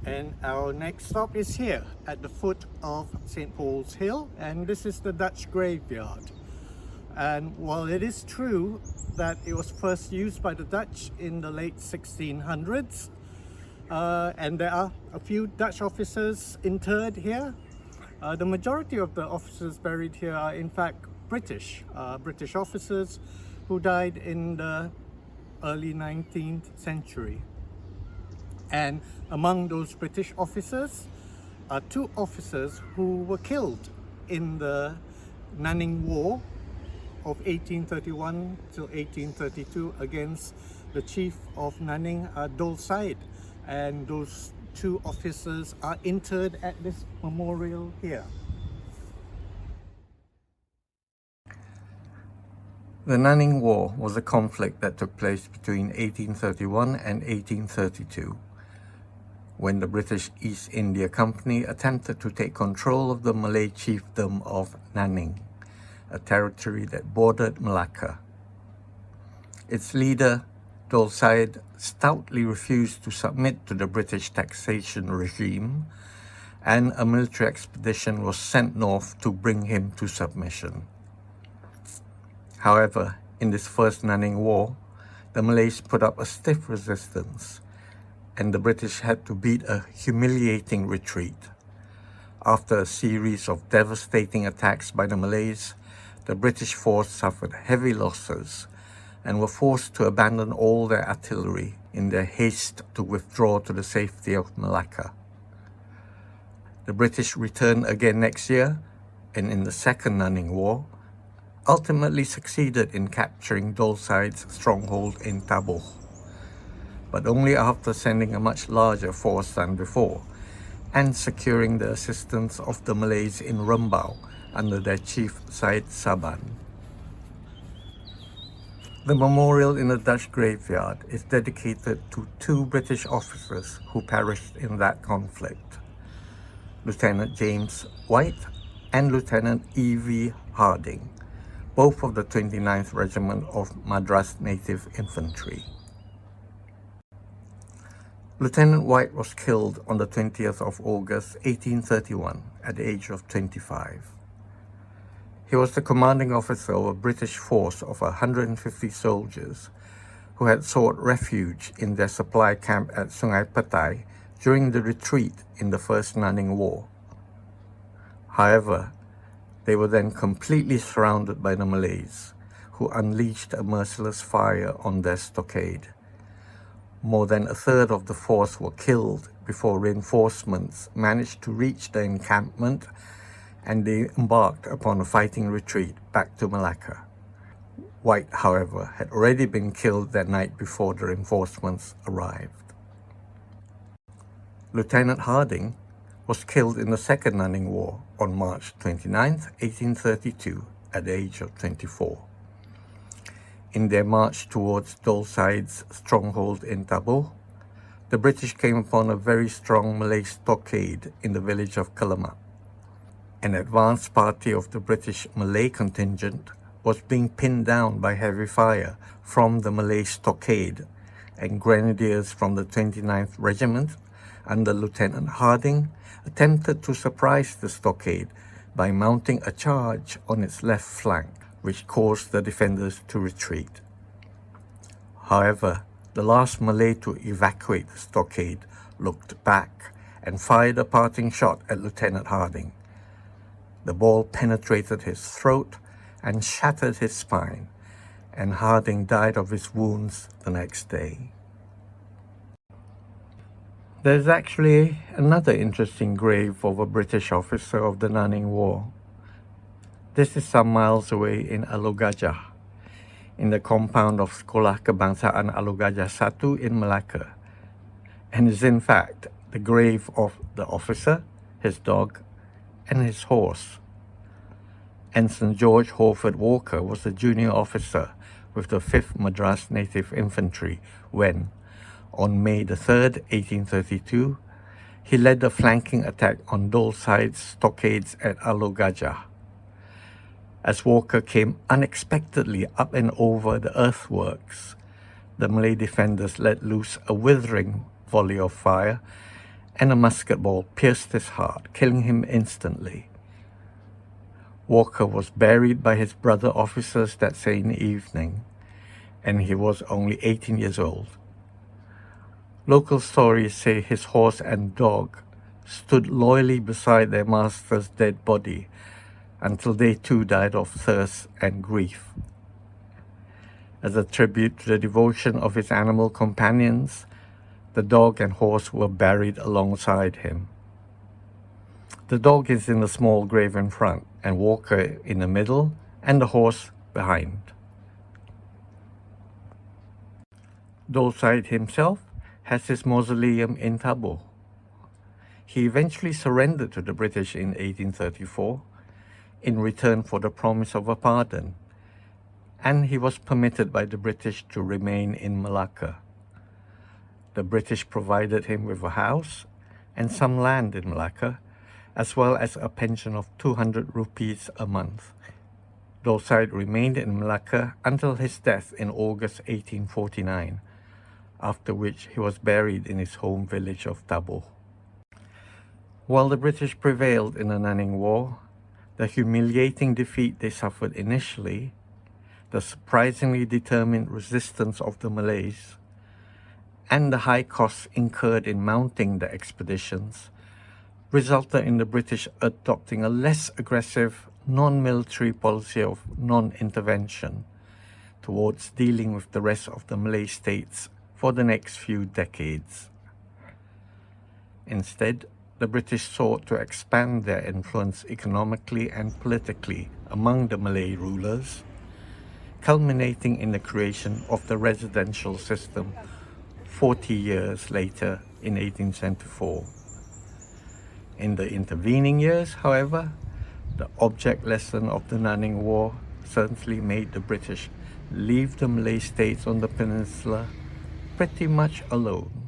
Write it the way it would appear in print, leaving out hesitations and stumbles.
And our next stop is here at the foot of St. Paul's Hill, and this is the Dutch graveyard. And while it is true that it was first used by the Dutch in the late 1600s, and there are a few Dutch officers interred here, the majority of the officers buried here are in fact British officers who died in the early 19th century. And among those British officers are two officers who were killed in the Naning War of 1831 till 1832 against the chief of Naning, Dol Said. And those two officers are interred at this memorial here. The Naning War was a conflict that took place between 1831 and 1832. When the British East India Company attempted to take control of the Malay chiefdom of Naning, a territory that bordered Malacca. Its leader, Dol Said, stoutly refused to submit to the British taxation regime, and a military expedition was sent north to bring him to submission. However, in this first Naning War, the Malays put up a stiff resistance, and the British had to beat a humiliating retreat. After a series of devastating attacks by the Malays, the British force suffered heavy losses and were forced to abandon all their artillery in their haste to withdraw to the safety of Malacca. The British returned again next year, and in the Second Naning War, ultimately succeeded in capturing Dol Said's stronghold in Taboh, but only after sending a much larger force than before, and securing the assistance of the Malays in Rembau under their chief Syed Sabban. The memorial in the Dutch graveyard is dedicated to two British officers who perished in that conflict, Lieutenant James White and Lieutenant E.V. Harding, both of the 29th Regiment of Madras Native Infantry. Lieutenant White was killed on the 20th of August 1831 at the age of 25. He was the commanding officer of a British force of 150 soldiers who had sought refuge in their supply camp at Sungai Petai during the retreat in the First Naning War. However, they were then completely surrounded by the Malays, who unleashed a merciless fire on their stockade. More than a third of the force were killed before reinforcements managed to reach the encampment, and they embarked upon a fighting retreat back to Malacca. White, however, had already been killed that night before the reinforcements arrived. Lieutenant Harding was killed in the Second Naning War on March 29, 1832, at the age of 24. In their march towards Dol Said's stronghold in Taboh, the British came upon a very strong Malay stockade in the village of Kalamat. An advance party of the British Malay contingent was being pinned down by heavy fire from the Malay stockade, and grenadiers from the 29th Regiment under Lieutenant Harding attempted to surprise the stockade by mounting a charge on its left flank, which caused the defenders to retreat. However, the last Malay to evacuate the stockade looked back and fired a parting shot at Lieutenant Harding. The ball penetrated his throat and shattered his spine, and Harding died of his wounds the next day. There's actually another interesting grave of a British officer of the Naning War. This is some miles away in Alugajah, in the compound of Sekolah Kebangsaan Alugajah 1 in Malacca, and is in fact the grave of the officer, his dog, and his horse. Ensign George Horford Walker was a junior officer with the 5th Madras Native Infantry when, on May 3, 1832, he led the flanking attack on Dol Said's stockades at Alugajah. As Walker came unexpectedly up and over the earthworks, the Malay defenders let loose a withering volley of fire, and a musket ball pierced his heart, killing him instantly. Walker was buried by his brother officers that same evening, and he was only 18 years old. Local stories say his horse and dog stood loyally beside their master's dead body until they too died of thirst and grief. As a tribute to the devotion of his animal companions, the dog and horse were buried alongside him. The dog is in the small grave in front, and Walker in the middle, and the horse behind. Dol Said himself has his mausoleum in Taboh. He eventually surrendered to the British in 1834 in return for the promise of a pardon, and he was permitted by the British to remain in Malacca. The British provided him with a house and some land in Malacca, as well as a pension of 200 rupees a month. Dol Said remained in Malacca until his death in August 1849, after which he was buried in his home village of Taboh. While the British prevailed in the Naning War, the humiliating defeat they suffered initially, the surprisingly determined resistance of the Malays, and the high costs incurred in mounting the expeditions resulted in the British adopting a less aggressive, non-military policy of non-intervention towards dealing with the rest of the Malay states for the next few decades. Instead, the British sought to expand their influence economically and politically among the Malay rulers, culminating in the creation of the residential system 40 years later in 1874. In the intervening years, however, the object lesson of the Naning War certainly made the British leave the Malay states on the peninsula pretty much alone.